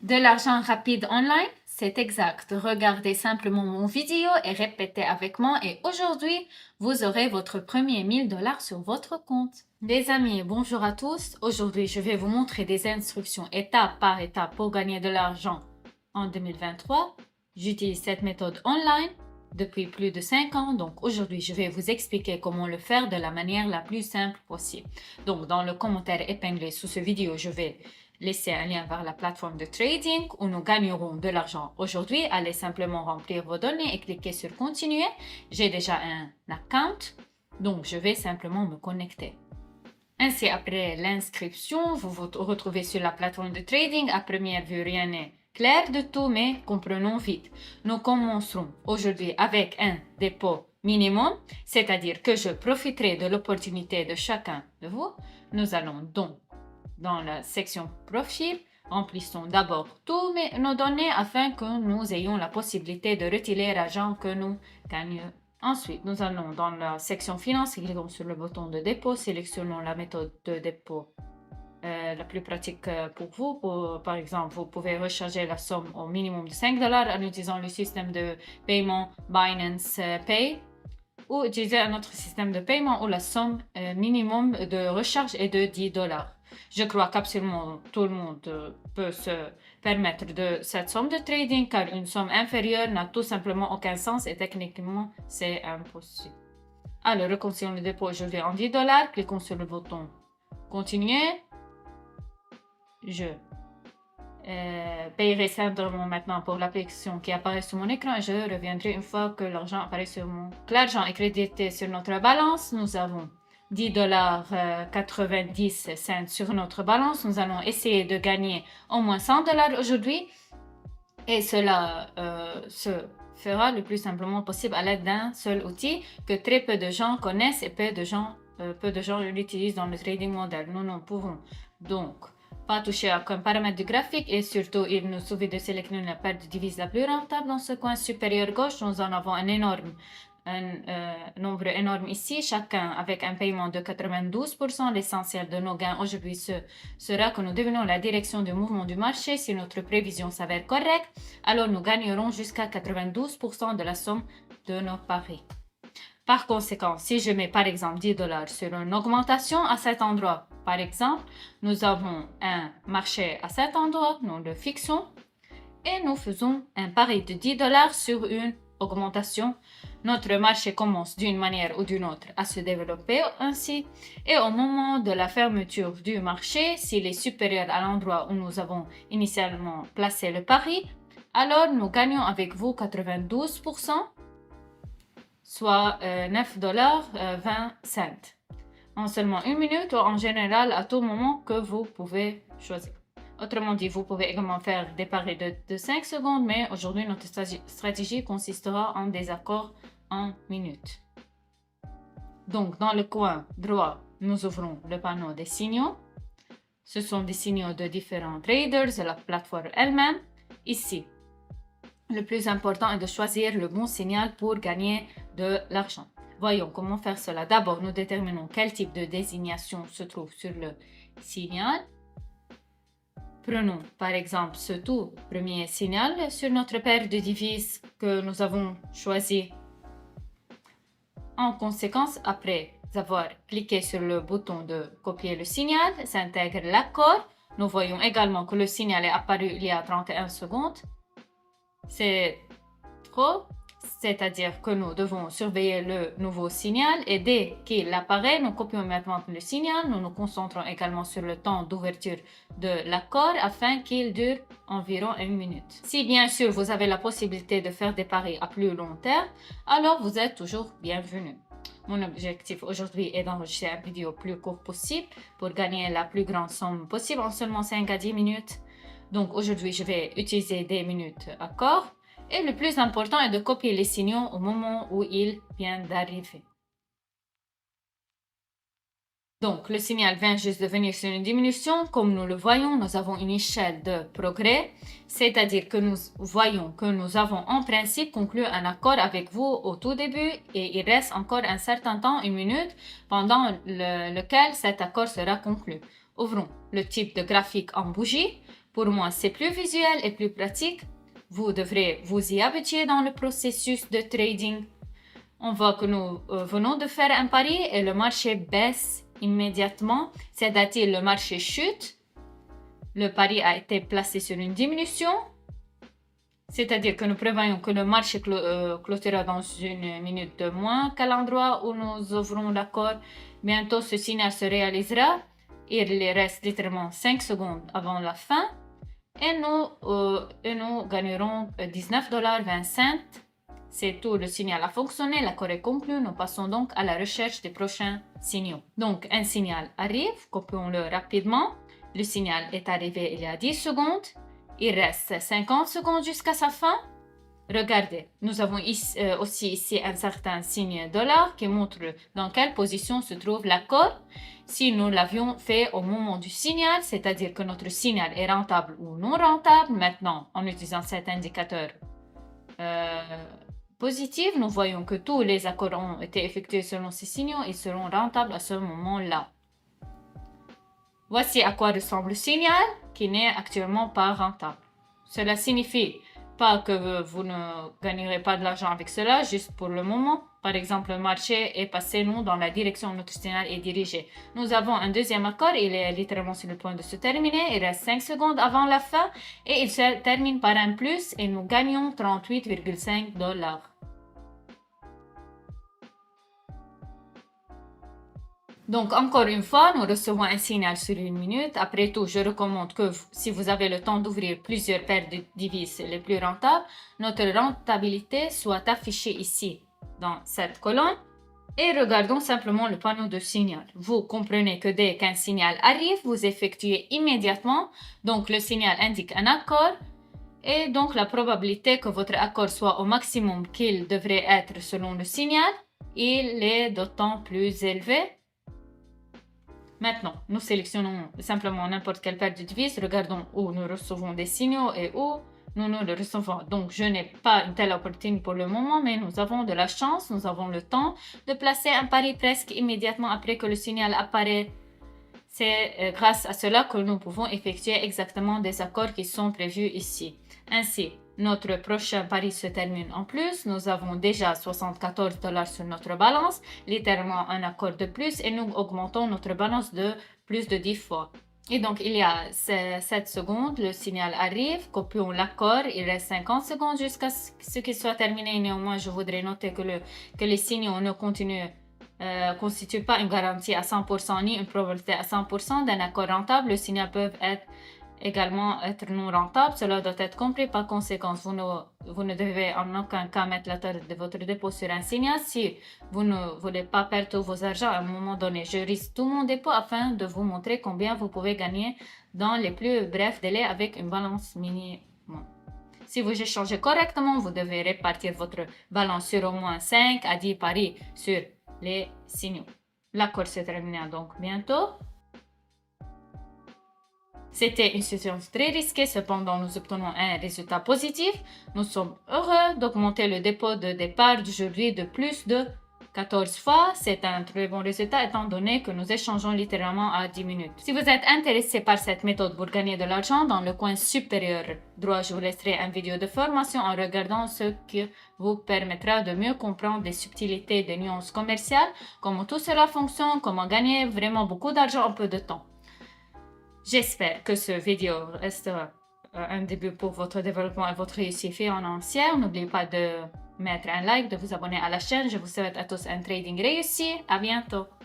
De l'argent rapide online? C'est exact. Regardez simplement mon vidéo et répétez avec moi et aujourd'hui, vous aurez votre premier 1000 $ sur votre compte. Les amis, bonjour à tous. Aujourd'hui, je vais vous montrer des instructions étape par étape pour gagner de l'argent en 2023. J'utilise cette méthode online depuis plus de 5 ans. Donc aujourd'hui, je vais vous expliquer comment le faire de la manière la plus simple possible. Donc dans le commentaire épinglé sous ce vidéo, je vais laisser un lien vers la plateforme de trading où nous gagnerons de l'argent aujourd'hui. Allez simplement remplir vos données et cliquez sur continuer. J'ai déjà un account, donc je vais simplement me connecter. Ainsi, après l'inscription, vous vous retrouvez sur la plateforme de trading. À première vue, rien n'est clair de tout, mais comprenons vite. Nous commencerons aujourd'hui avec un dépôt minimum, c'est-à-dire que je profiterai de l'opportunité de chacun de vous. Nous allons donc dans la section profil, remplissons d'abord tous nos données afin que nous ayons la possibilité de retirer l'argent que nous gagnons. Ensuite, nous allons dans la section finance, cliquons sur le bouton de dépôt, sélectionnons la méthode de dépôt la plus pratique pour vous. Par exemple, vous pouvez recharger la somme au minimum de 5 $ en utilisant le système de paiement Binance Pay ou utiliser un autre système de paiement où la somme minimum de recharge est de 10 $. Je crois qu'absolument tout le monde peut se permettre de cette somme de trading car une somme inférieure n'a tout simplement aucun sens et techniquement c'est impossible. Alors, reconnaissons le dépôt aujourd'hui en 10 $. Cliquons sur le bouton continuer. Je payerai simplement maintenant pour l'application qui apparaît sur mon écran et je reviendrai une fois que l'argent apparaît sur mon... L'argent est crédité sur notre balance. Nous avons 10 $ 90 cents sur notre balance. Nous allons essayer de gagner au moins 100 $ aujourd'hui et cela se fera le plus simplement possible à l'aide d'un seul outil que très peu de gens connaissent et peu de gens l'utilisent dans le trading moderne. Nous ne pouvons donc pas toucher à aucun paramètre du graphique et surtout il nous suffit de sélectionner la paire de devises la plus rentable. Dans ce coin supérieur gauche, nous en avons un nombre énorme ici, chacun avec un paiement de 92%. L'essentiel de nos gains aujourd'hui sera que nous devinons la direction du mouvement du marché. Si notre prévision s'avère correcte, alors nous gagnerons jusqu'à 92% de la somme de nos paris. Par conséquent, si je mets par exemple 10 $ sur une augmentation à cet endroit, par exemple, nous avons un marché à cet endroit, nous le fixons et nous faisons un pari de 10 $ sur une augmentation. Notre marché commence d'une manière ou d'une autre à se développer ainsi et au moment de la fermeture du marché, s'il est supérieur à l'endroit où nous avons initialement placé le pari, alors nous gagnons avec vous 92%. soit 9 $ 20 cents en seulement une minute ou en général à tout moment que vous pouvez choisir. Autrement dit, vous pouvez également faire des paris de 5 secondes, mais aujourd'hui notre stratégie consistera en des accords en minutes. Donc dans le coin droit, nous ouvrons le panneau des signaux. Ce sont des signaux de différents traders de la plateforme elle-même. Ici, le plus important est de choisir le bon signal pour gagner de l'argent. Voyons comment faire cela. D'abord, nous déterminons quel type de désignation se trouve sur le signal. Prenons par exemple ce tout premier signal sur notre paire de devises que nous avons choisi. En conséquence, après avoir cliqué sur le bouton de copier le signal, s'intègre l'accord. Nous voyons également que le signal est apparu il y a 31 secondes. C'est trop, c'est-à-dire que nous devons surveiller le nouveau signal et dès qu'il apparaît, nous copions immédiatement le signal. Nous nous concentrons également sur le temps d'ouverture de l'accord afin qu'il dure environ 1 minute. Si bien sûr vous avez la possibilité de faire des paris à plus long terme, alors vous êtes toujours bienvenue. Mon objectif aujourd'hui est d'enregistrer une vidéo plus courte possible pour gagner la plus grande somme possible en seulement 5 à 10 minutes. Donc aujourd'hui, je vais utiliser des minutes accord et le plus important est de copier les signaux au moment où ils viennent d'arriver. Donc le signal vient juste de venir sur une diminution. Comme nous le voyons, nous avons une échelle de progrès, c'est-à-dire que nous voyons que nous avons en principe conclu un accord avec vous au tout début et il reste encore un certain temps, 1 minute, pendant lequel cet accord sera conclu. Ouvrons le type de graphique en bougie Pour moi, c'est plus visuel et plus pratique. Vous devrez vous y habituer dans le processus de trading. On voit que nous venons de faire un pari et le marché baisse immédiatement, c'est-à-dire le marché chute. Le pari a été placé sur une diminution, c'est-à-dire que nous prévoyons que le marché clôturera dans une minute de moins qu'à l'endroit où nous ouvrons l'accord. Bientôt, ce signal se réalisera. Il reste littéralement 5 secondes avant la fin et nous gagnerons 19,20 $. C'est tout, le signal a fonctionné, l'accord est conclu, nous passons donc à la recherche des prochains signaux. Donc un signal arrive, copions-le rapidement. Le signal est arrivé il y a 10 secondes, il reste 50 secondes jusqu'à sa fin. Regardez, nous avons aussi ici un certain signe dollar qui montre dans quelle position se trouve l'accord. Si nous l'avions fait au moment du signal, c'est-à-dire que notre signal est rentable ou non rentable, maintenant en utilisant cet indicateur positif, nous voyons que tous les accords ont été effectués selon ces signaux et seront rentables à ce moment-là. Voici à quoi ressemble le signal qui n'est actuellement pas rentable. Cela signifie pas que vous ne gagnerez pas de l'argent avec cela, juste pour le moment. Par exemple, le marché est passé, nous, dans la direction où notre signal est dirigé. Nous avons un deuxième accord, il est littéralement sur le point de se terminer. Il reste 5 secondes avant la fin et il se termine par un plus et nous gagnons 38,5 $. Donc, encore une fois, nous recevons un signal sur une minute. Après tout, je recommande que si vous avez le temps d'ouvrir plusieurs paires de devises les plus rentables, notre rentabilité soit affichée ici, dans cette colonne. Et regardons simplement le panneau de signal. Vous comprenez que dès qu'un signal arrive, vous effectuez immédiatement. Donc, le signal indique un accord. Et donc, la probabilité que votre accord soit au maximum qu'il devrait être selon le signal, il est d'autant plus élevé. Maintenant, nous sélectionnons simplement n'importe quelle paire de devises, regardons où nous recevons des signaux et où nous le recevons. Donc, je n'ai pas une telle opportunité pour le moment, mais nous avons de la chance, nous avons le temps de placer un pari presque immédiatement après que le signal apparaît. C'est grâce à cela que nous pouvons effectuer exactement des accords qui sont prévus ici. Ainsi, notre prochain pari se termine en plus. Nous avons déjà 74 $ sur notre balance, littéralement un accord de plus, et nous augmentons notre balance de plus de 10 fois. Et donc, il y a 7 secondes, le signal arrive, copions l'accord, il reste 50 secondes jusqu'à ce qu'il soit terminé. Néanmoins, je voudrais noter que les signaux ne constituent pas une garantie à 100% ni une probabilité à 100% d'un accord rentable. Le signal peut également être non rentable. Cela doit être compris. Par conséquent, vous ne devez en aucun cas mettre la tête de votre dépôt sur un signal si vous ne voulez pas perdre tous vos argent à un moment donné. Je risque tout mon dépôt afin de vous montrer combien vous pouvez gagner dans les plus brefs délais avec une balance minimum. Si vous échangez correctement, vous devez répartir votre balance sur au moins 5 à 10 paris sur les signaux. L'accord se terminera donc bientôt. C'était une situation très risquée, cependant nous obtenons un résultat positif. Nous sommes heureux d'augmenter le dépôt de départ d'aujourd'hui de plus de 14 fois. C'est un très bon résultat étant donné que nous échangeons littéralement à 10 minutes. Si vous êtes intéressé par cette méthode pour gagner de l'argent, dans le coin supérieur droit, je vous laisserai une vidéo de formation en regardant ce qui vous permettra de mieux comprendre les subtilités des nuances commerciales, comment tout cela fonctionne, comment gagner vraiment beaucoup d'argent en peu de temps. J'espère que cette vidéo restera un début pour votre développement et votre réussite financière. N'oubliez pas de mettre un like, de vous abonner à la chaîne. Je vous souhaite à tous un trading réussi. À bientôt.